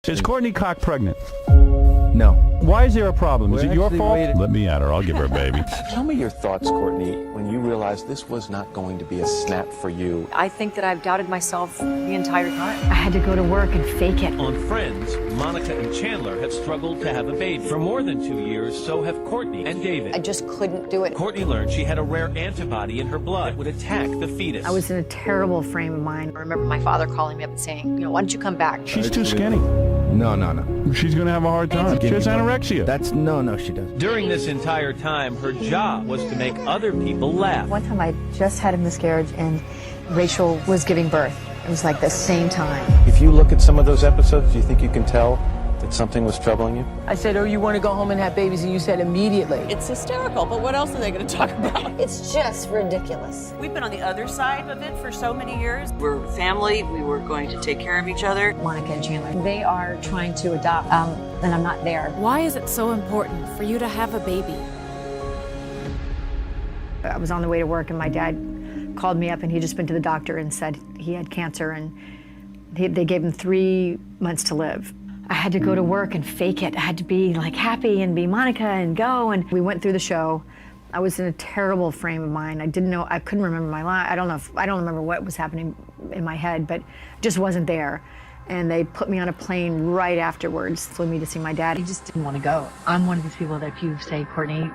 Is Courtney Cox pregnant? No. Why is there a problem? Is We're it your actually fault? waiting- Let me at her. I'll give her a baby. Tell me your thoughts, Courtney, when you realized this was not going to be a snap for you. I think that I've doubted myself the entire time. I had to go to work and fake it. On Friends, Monica and Chandler have struggled to have a baby. For more than 2 years, so have Courtney and David. I just couldn't do it. Courtney learned she had a rare antibody in her blood that would attack the fetus. I was in a terrible frame of mind. I remember my father calling me up and saying, why don't you come back? She's too skinny. No. She's going to have a hard time. She has anorexia. No, she doesn't. During this entire time, her job was to make other people laugh. One time I just had a miscarriage and Rachel was giving birth. It was like the same time. If you look at some of those episodes, do you think you can tell that something was troubling you? I said, oh, you want to go home and have babies? And you said immediately. It's hysterical, but what else are they going to talk about? It's just ridiculous. We've been on the other side of it for so many years. We're family. We were going to take care of each other. Monica and Chandler, they are trying to adopt, and I'm not there. Why is it so important for you to have a baby? I was on the way to work and my dad called me up and he'd just been to the doctor and said he had cancer and they gave him 3 months to live. I had to go to work and fake it. I had to be like happy and be Monica and go, and we went through the show. I was in a terrible frame of mind. I couldn't remember my line. I don't remember what was happening in my head, but just wasn't there. And they put me on a plane right afterwards, flew me to see my dad. He just didn't want to go. I'm one of these people that if you say, Courtney,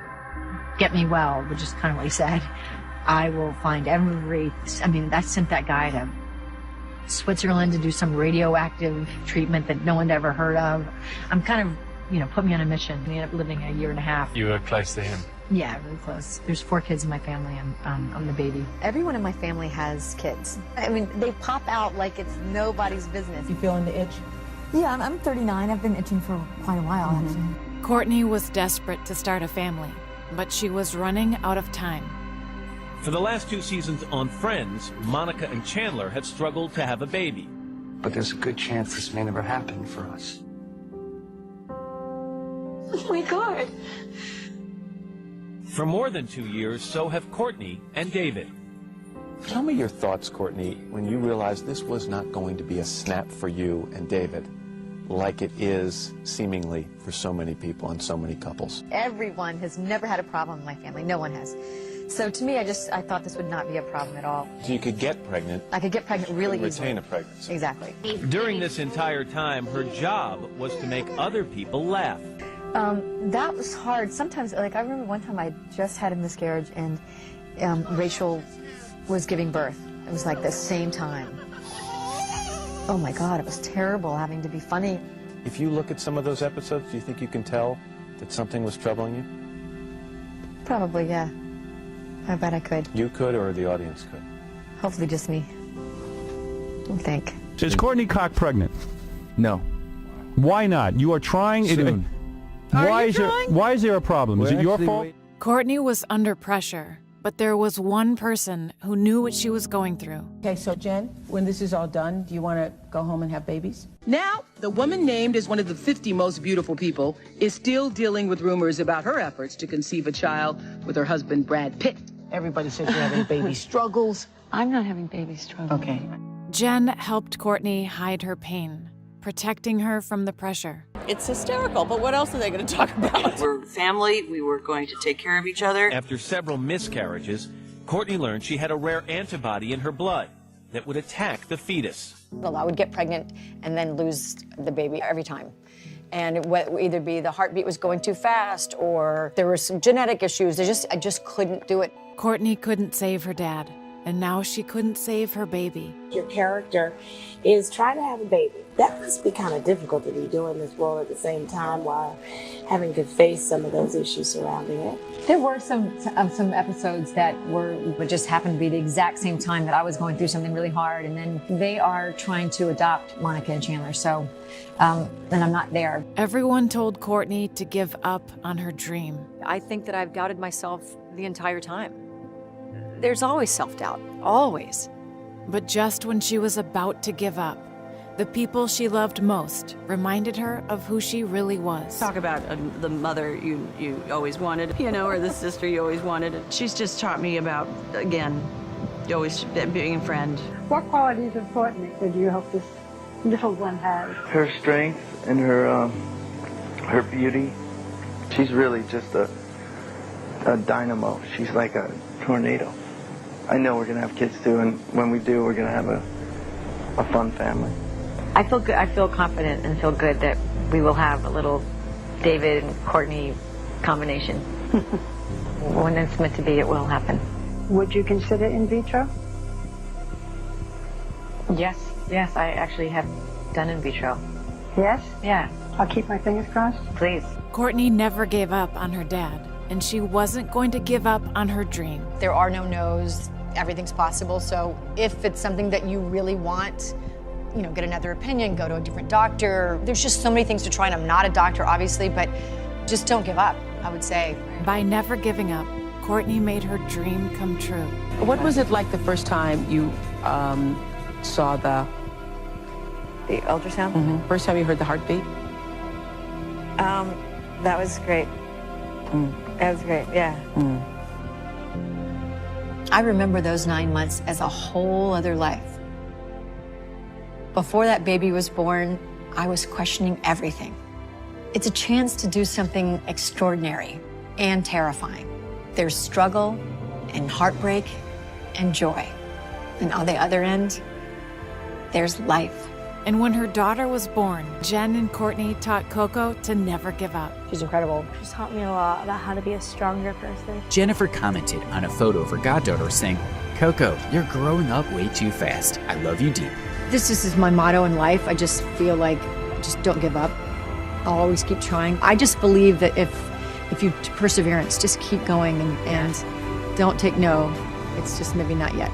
get me well, which is kind of what he said, I will find I sent that guy to Switzerland to do some radioactive treatment that no one ever heard of. I'm kind of, put me on a mission. We ended up living a year and a half. You were close to him? Yeah, really close. There's 4 kids in my family, and I'm the baby. Everyone in my family has kids. They pop out like it's nobody's business. You feeling the itch? Yeah, I'm 39. I've been itching for quite a while, actually. Courtney was desperate to start a family, but she was running out of time. For the last 2 seasons on Friends, Monica and Chandler have struggled to have a baby. But there's a good chance this may never happen for us. Oh my God. For more than 2 years, so have Courtney and David. Tell me your thoughts, Courtney, when you realized this was not going to be a snap for you and David, like it is seemingly for so many people and so many couples. Everyone has never had a problem in my family. No one has. So to me, I thought this would not be a problem at all. So you could get pregnant. I could get pregnant really easily. Retain a pregnancy. Exactly. During this entire time, her job was to make other people laugh. That was hard. Sometimes, I remember one time I just had a miscarriage and Rachel was giving birth. It was like the same time. Oh my God, it was terrible having to be funny. If you look at some of those episodes, do you think you can tell that something was troubling you? Probably, yeah. I bet I could. You could, or the audience could? Hopefully just me. I think. Is Courtney Cox pregnant? No. Why not? You are trying. Soon. Why is there a problem? Is it your fault? Courtney was under pressure, but there was one person who knew what she was going through. Okay, so Jen, when this is all done, do you want to go home and have babies? Now, the woman named as one of the 50 most beautiful people is still dealing with rumors about her efforts to conceive a child with her husband, Brad Pitt. Everybody says you're having baby struggles. I'm not having baby struggles. Okay. Jen helped Courtney hide her pain, protecting her from the pressure. It's hysterical, but what else are they going to talk about? We're family. We were going to take care of each other. After several miscarriages, Courtney learned she had a rare antibody in her blood that would attack the fetus. Well, I would get pregnant and then lose the baby every time. And it would either be the heartbeat was going too fast or there were some genetic issues. I just couldn't do it. Courtney couldn't save her dad, and now she couldn't save her baby. Your character is trying to have a baby. That must be kind of difficult to be doing this role at the same time while having to face some of those issues surrounding it. There were some episodes that would just happen to be the exact same time that I was going through something really hard, and then they are trying to adopt Monica and Chandler, so then I'm not there. Everyone told Courtney to give up on her dream. I think that I've doubted myself the entire time. There's always self-doubt, always. But just when she was about to give up, the people she loved most reminded her of who she really was. Talk about the mother you always wanted, or the sister you always wanted. She's just taught me about, again, always being a friend. What qualities of Courtney do you hope this little one has? Her strength and her beauty. She's really just a dynamo. She's like a tornado. I know we're gonna have kids too, and when we do, we're gonna have a fun family. I feel good. I feel confident and feel good that we will have a little David and Courtney combination. When it's meant to be, it will happen. Would you consider in vitro? Yes, I actually have done in vitro. Yes? Yeah. I'll keep my fingers crossed. Please. Courtney never gave up on her dad, and she wasn't going to give up on her dream. There are no no's. Everything's possible. So if it's something that you really want, you know, get another opinion, go to a different doctor. There's just so many things to try, and I'm not a doctor, obviously, but just don't give up, I would say. By never giving up, Courtney made her dream come true. What was it like the first time you saw the ultrasound? Mm-hmm. First time you heard the heartbeat? That was great. That was great, yeah. I remember those 9 months as a whole other life. Before that baby was born, I was questioning everything. It's a chance to do something extraordinary and terrifying. There's struggle and heartbreak and joy. And on the other end, there's life. And when her daughter was born, Jen and Courtney taught Coco to never give up. She's incredible. She's taught me a lot about how to be a stronger person. Jennifer commented on a photo of her goddaughter saying, "Coco, you're growing up way too fast. I love you deep." This is my motto in life. I just feel like, just don't give up. I'll always keep trying. I just believe that if you perseverance, just keep going and don't take no. It's just maybe not yet.